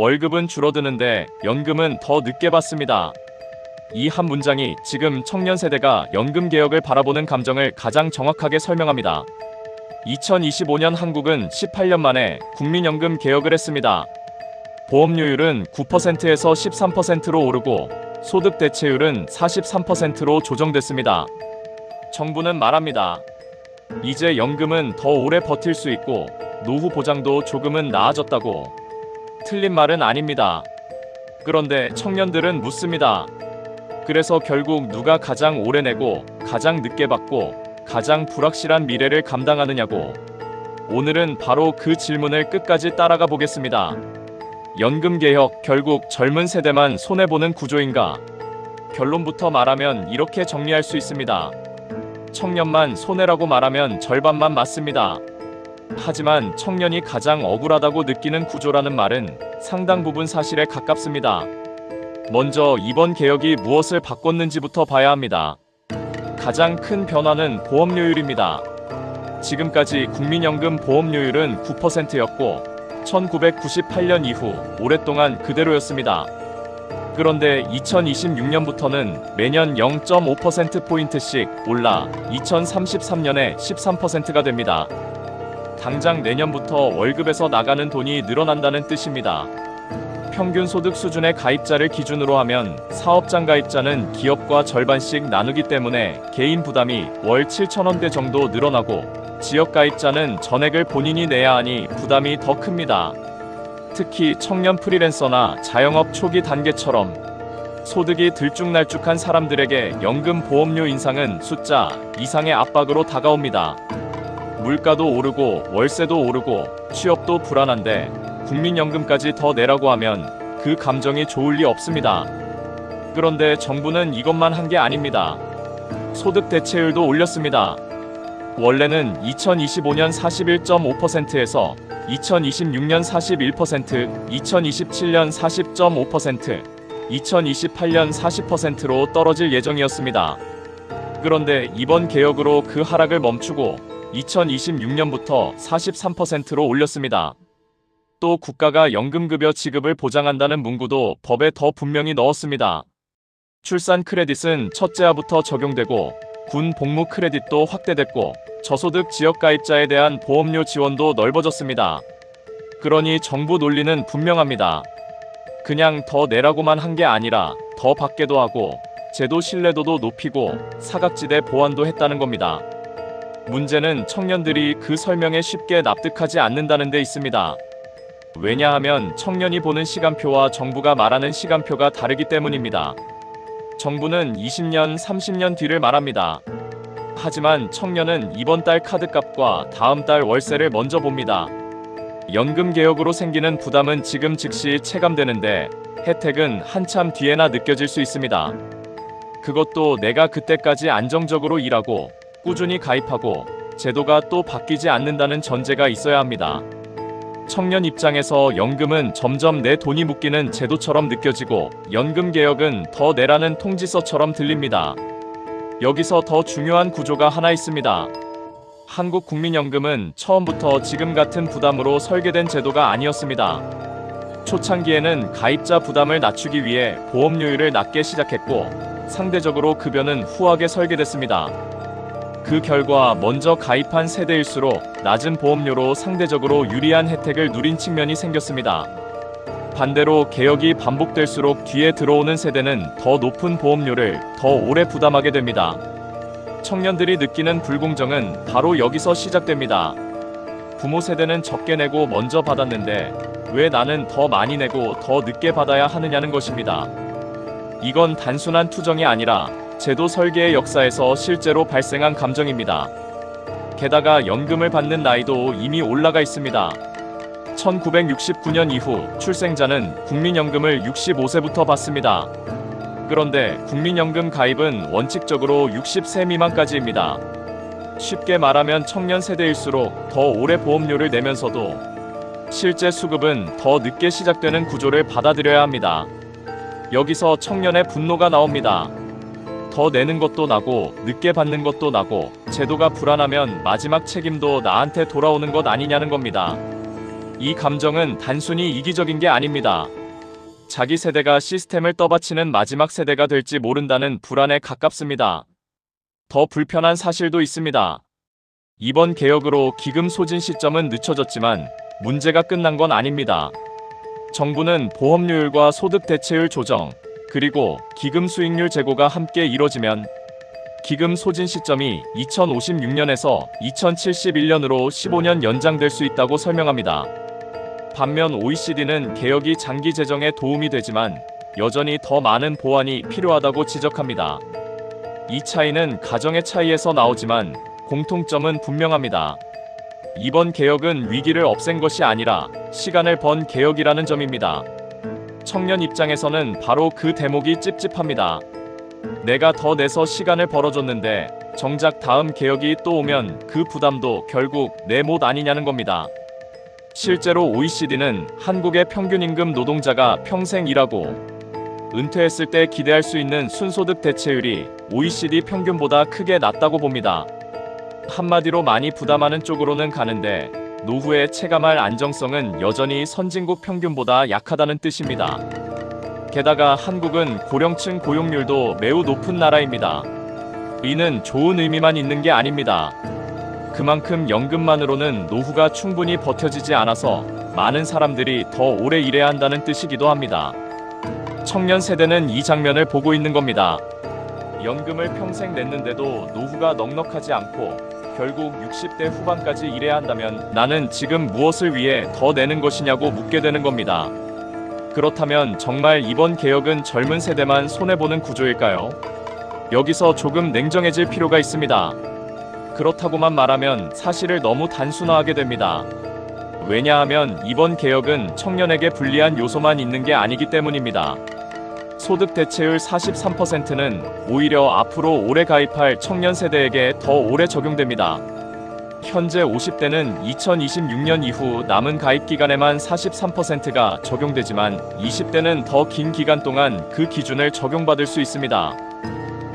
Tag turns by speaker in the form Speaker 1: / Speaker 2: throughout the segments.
Speaker 1: 월급은 줄어드는데 연금은 더 늦게 받습니다. 이 한 문장이 지금 청년 세대가 연금 개혁을 바라보는 감정을 가장 정확하게 설명합니다. 2025년 한국은 18년 만에 국민연금 개혁을 했습니다. 보험료율은 9%에서 13%로 오르고 소득 대체율은 43%로 조정됐습니다. 정부는 말합니다. 이제 연금은 더 오래 버틸 수 있고 노후 보장도 조금은 나아졌다고. 틀린 말은 아닙니다. 그런데 청년들은 묻습니다. 그래서 결국 누가 가장 오래 내고 가장 늦게 받고 가장 불확실한 미래를 감당하느냐고. 오늘은 바로 그 질문을 끝까지 따라가 보겠습니다. 연금 개혁, 결국 젊은 세대만 손해보는 구조인가? 결론부터 말하면 이렇게 정리할 수 있습니다. 청년만 손해라고 말하면 절반만 맞습니다. 하지만 청년이 가장 억울하다고 느끼는 구조라는 말은 상당 부분 사실에 가깝습니다. 먼저 이번 개혁이 무엇을 바꿨는지부터 봐야 합니다. 가장 큰 변화는 보험료율입니다. 지금까지 국민연금 보험료율은 9%였고 1998년 이후 오랫동안 그대로였습니다. 그런데 2026년부터는 매년 0.5%포인트씩 올라 2033년에 13%가 됩니다. 당장 내년부터 월급에서 나가는 돈이 늘어난다는 뜻입니다. 평균 소득 수준의 가입자를 기준으로 하면 사업장 가입자는 기업과 절반씩 나누기 때문에 개인 부담이 월 7,000원대 정도 늘어나고 지역 가입자는 전액을 본인이 내야 하니 부담이 더 큽니다. 특히 청년 프리랜서나 자영업 초기 단계처럼 소득이 들쭉날쭉한 사람들에게 연금 보험료 인상은 숫자 이상의 압박으로 다가옵니다. 물가도 오르고 월세도 오르고 취업도 불안한데 국민연금까지 더 내라고 하면 그 감정이 좋을 리 없습니다. 그런데 정부는 이것만 한 게 아닙니다. 소득 대체율도 올렸습니다. 원래는 2025년 41.5%에서 2026년 41%, 2027년 40.5%, 2028년 40%로 떨어질 예정이었습니다. 그런데 이번 개혁으로 그 하락을 멈추고 2026년부터 43%로 올렸습니다. 또 국가가 연금급여 지급을 보장한다는 문구도 법에 더 분명히 넣었습니다. 출산 크레딧은 첫째아부터 적용되고 군 복무 크레딧도 확대됐고 저소득 지역 가입자에 대한 보험료 지원도 넓어졌습니다. 그러니 정부 논리는 분명합니다. 그냥 더 내라고만 한 게 아니라 더 받게도 하고 제도 신뢰도도 높이고 사각지대 보완도 했다는 겁니다. 문제는 청년들이 그 설명에 쉽게 납득하지 않는다는 데 있습니다. 왜냐하면 청년이 보는 시간표와 정부가 말하는 시간표가 다르기 때문입니다. 정부는 20년, 30년 뒤를 말합니다. 하지만 청년은 이번 달 카드값과 다음 달 월세를 먼저 봅니다. 연금 개혁으로 생기는 부담은 지금 즉시 체감되는데 혜택은 한참 뒤에나 느껴질 수 있습니다. 그것도 내가 그때까지 안정적으로 일하고 꾸준히 가입하고 제도가 또 바뀌지 않는다는 전제가 있어야 합니다. 청년 입장에서 연금은 점점 내 돈이 묶이는 제도처럼 느껴지고 연금 개혁은 더 내라는 통지서처럼 들립니다. 여기서 더 중요한 구조가 하나 있습니다. 한국국민연금은 처음부터 지금 같은 부담으로 설계된 제도가 아니었습니다. 초창기에는 가입자 부담을 낮추기 위해 보험료율을 낮게 시작했고 상대적으로 급여는 후하게 설계됐습니다. 그 결과 먼저 가입한 세대일수록 낮은 보험료로 상대적으로 유리한 혜택을 누린 측면이 생겼습니다. 반대로 개혁이 반복될수록 뒤에 들어오는 세대는 더 높은 보험료를 더 오래 부담하게 됩니다. 청년들이 느끼는 불공정은 바로 여기서 시작됩니다. 부모 세대는 적게 내고 먼저 받았는데 왜 나는 더 많이 내고 더 늦게 받아야 하느냐는 것입니다. 이건 단순한 투정이 아니라 제도 설계의 역사에서 실제로 발생한 감정입니다. 게다가 연금을 받는 나이도 이미 올라가 있습니다. 1969년 이후 출생자는 국민연금을 65세부터 받습니다. 그런데 국민연금 가입은 원칙적으로 60세 미만까지입니다. 쉽게 말하면 청년 세대일수록 더 오래 보험료를 내면서도 실제 수급은 더 늦게 시작되는 구조를 받아들여야 합니다. 여기서 청년의 분노가 나옵니다. 더 내는 것도 나고 늦게 받는 것도 나고 제도가 불안하면 마지막 책임도 나한테 돌아오는 것 아니냐는 겁니다. 이 감정은 단순히 이기적인 게 아닙니다. 자기 세대가 시스템을 떠받치는 마지막 세대가 될지 모른다는 불안에 가깝습니다. 더 불편한 사실도 있습니다. 이번 개혁으로 기금 소진 시점은 늦춰졌지만 문제가 끝난 건 아닙니다. 정부는 보험료율과 소득 대체율 조정, 그리고 기금 수익률 제고가 함께 이뤄지면 기금 소진 시점이 2056년에서 2071년으로 15년 연장될 수 있다고 설명합니다. 반면 OECD는 개혁이 장기 재정에 도움이 되지만 여전히 더 많은 보완이 필요하다고 지적합니다. 이 차이는 가정의 차이에서 나오지만 공통점은 분명합니다. 이번 개혁은 위기를 없앤 것이 아니라 시간을 번 개혁이라는 점입니다. 청년 입장에서는 바로 그 대목이 찝찝합니다. 내가 더 내서 시간을 벌어줬는데 정작 다음 개혁이 또 오면 그 부담도 결국 내 몫 아니냐는 겁니다. 실제로 OECD는 한국의 평균 임금 노동자가 평생 일하고 은퇴했을 때 기대할 수 있는 순소득 대체율이 OECD 평균보다 크게 낮다고 봅니다. 한마디로 많이 부담하는 쪽으로는 가는데 노후에 체감할 안정성은 여전히 선진국 평균보다 약하다는 뜻입니다. 게다가 한국은 고령층 고용률도 매우 높은 나라입니다. 이는 좋은 의미만 있는 게 아닙니다. 그만큼 연금만으로는 노후가 충분히 버텨지지 않아서 많은 사람들이 더 오래 일해야 한다는 뜻이기도 합니다. 청년 세대는 이 장면을 보고 있는 겁니다. 연금을 평생 냈는데도 노후가 넉넉하지 않고 결국 60대 후반까지 일해야 한다면 나는 지금 무엇을 위해 더 내는 것이냐고 묻게 되는 겁니다. 그렇다면 정말 이번 개혁은 젊은 세대만 손해보는 구조일까요? 여기서 조금 냉정해질 필요가 있습니다. 그렇다고만 말하면 사실을 너무 단순화하게 됩니다. 왜냐하면 이번 개혁은 청년에게 불리한 요소만 있는 게 아니기 때문입니다. 소득 대체율 43%는 오히려 앞으로 오래 가입할 청년 세대에게 더 오래 적용됩니다. 현재 50대는 2026년 이후 남은 가입 기간에만 43%가 적용되지만 20대는 더 긴 기간 동안 그 기준을 적용받을 수 있습니다.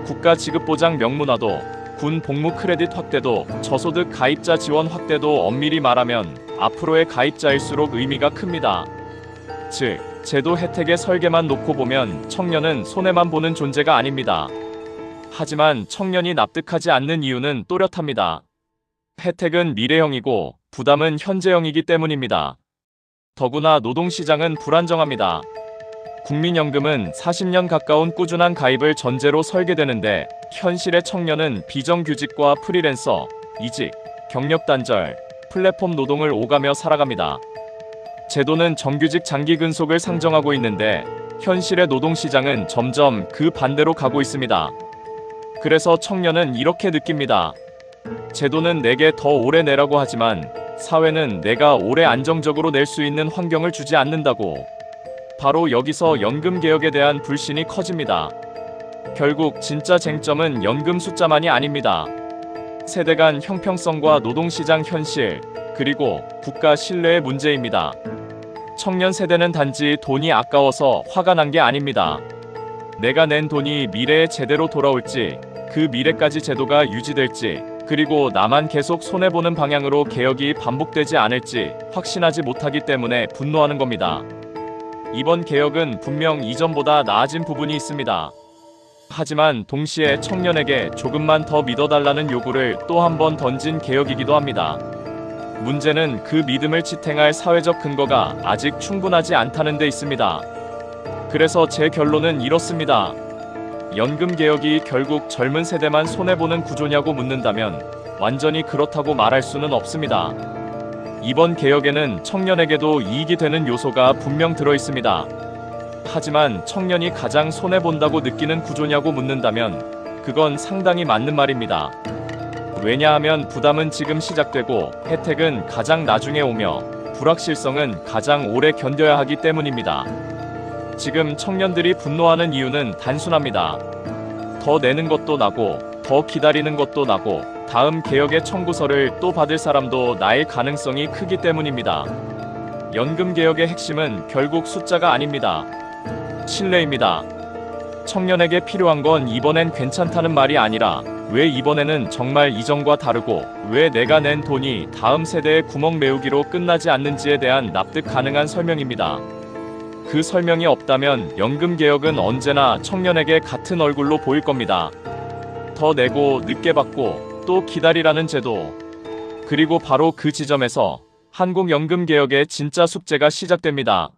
Speaker 1: 국가 지급보장 명문화도, 군 복무 크레딧 확대도, 저소득 가입자 지원 확대도 엄밀히 말하면 앞으로의 가입자일수록 의미가 큽니다. 즉, 제도 혜택의 설계만 놓고 보면 청년은 손해만 보는 존재가 아닙니다. 하지만 청년이 납득하지 않는 이유는 또렷합니다. 혜택은 미래형이고 부담은 현재형이기 때문입니다. 더구나 노동시장은 불안정합니다. 국민연금은 40년 가까운 꾸준한 가입을 전제로 설계되는데 현실의 청년은 비정규직과 프리랜서, 이직, 경력 단절, 플랫폼 노동을 오가며 살아갑니다. 제도는 정규직 장기 근속을 상정하고 있는데 현실의 노동시장은 점점 그 반대로 가고 있습니다. 그래서 청년은 이렇게 느낍니다. 제도는 내게 더 오래 내라고 하지만 사회는 내가 오래 안정적으로 낼 수 있는 환경을 주지 않는다고. 바로 여기서 연금 개혁에 대한 불신이 커집니다. 결국 진짜 쟁점은 연금 숫자만이 아닙니다. 세대 간 형평성과 노동시장 현실, 그리고 국가 신뢰의 문제입니다. 청년 세대는 단지 돈이 아까워서 화가 난 게 아닙니다. 내가 낸 돈이 미래에 제대로 돌아올지, 그 미래까지 제도가 유지될지, 그리고 나만 계속 손해보는 방향으로 개혁이 반복되지 않을지 확신하지 못하기 때문에 분노하는 겁니다. 이번 개혁은 분명 이전보다 나아진 부분이 있습니다. 하지만 동시에 청년에게 조금만 더 믿어달라는 요구를 또 한 번 던진 개혁이기도 합니다. 문제는 그 믿음을 지탱할 사회적 근거가 아직 충분하지 않다는 데 있습니다. 그래서 제 결론은 이렇습니다. 연금 개혁이 결국 젊은 세대만 손해보는 구조냐고 묻는다면 완전히 그렇다고 말할 수는 없습니다. 이번 개혁에는 청년에게도 이익이 되는 요소가 분명 들어있습니다. 하지만 청년이 가장 손해본다고 느끼는 구조냐고 묻는다면 그건 상당히 맞는 말입니다. 왜냐하면 부담은 지금 시작되고 혜택은 가장 나중에 오며 불확실성은 가장 오래 견뎌야 하기 때문입니다. 지금 청년들이 분노하는 이유는 단순합니다. 더 내는 것도 나고, 더 기다리는 것도 나고, 다음 개혁의 청구서를 또 받을 사람도 나일 가능성이 크기 때문입니다. 연금 개혁의 핵심은 결국 숫자가 아닙니다. 신뢰입니다. 청년에게 필요한 건 이번엔 괜찮다는 말이 아니라 왜 이번에는 정말 이전과 다르고 왜 내가 낸 돈이 다음 세대의 구멍 메우기로 끝나지 않는지에 대한 납득 가능한 설명입니다. 그 설명이 없다면 연금개혁은 언제나 청년에게 같은 얼굴로 보일 겁니다. 더 내고 늦게 받고 또 기다리라는 제도. 그리고 바로 그 지점에서 한국 연금개혁의 진짜 숙제가 시작됩니다.